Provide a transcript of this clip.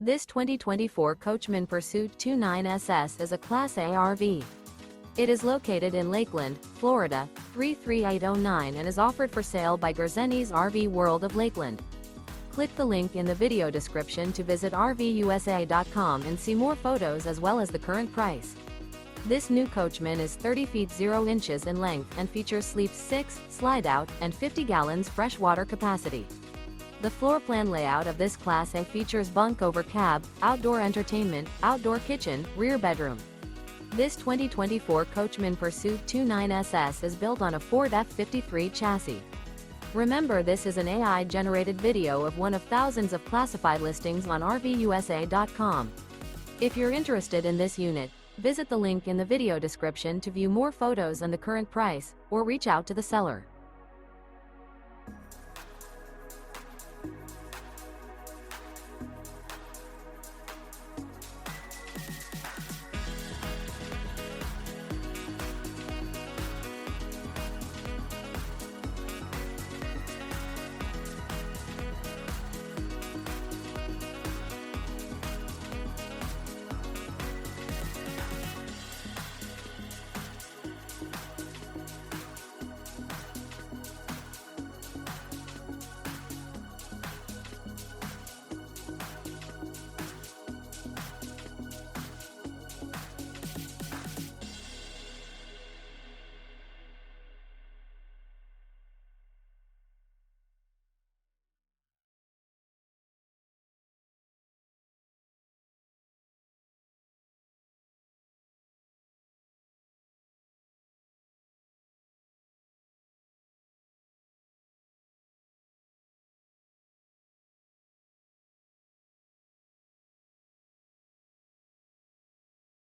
This 2024 Coachmen Pursuit 29SS is a Class A RV. It is located in Lakeland, Florida, 33809 and is offered for sale by Gerzeny's RV World of Lakeland. Click the link in the video description to visit RVUSA.com and see more photos as well as the current price. This new Coachmen is 30 feet 0 inches in length and features sleeps 6, Slideout, and 50 gallons fresh water capacity. The floor plan layout of this Class A features bunk over cab, outdoor entertainment, outdoor kitchen, rear bedroom. This 2024 Coachmen Pursuit 29SS is built on a Ford F53 chassis. Remember, this is an AI-generated video of one of thousands of classified listings on RVUSA.com. If you're interested in this unit, visit the link in the video description to view more photos and the current price, or reach out to the seller.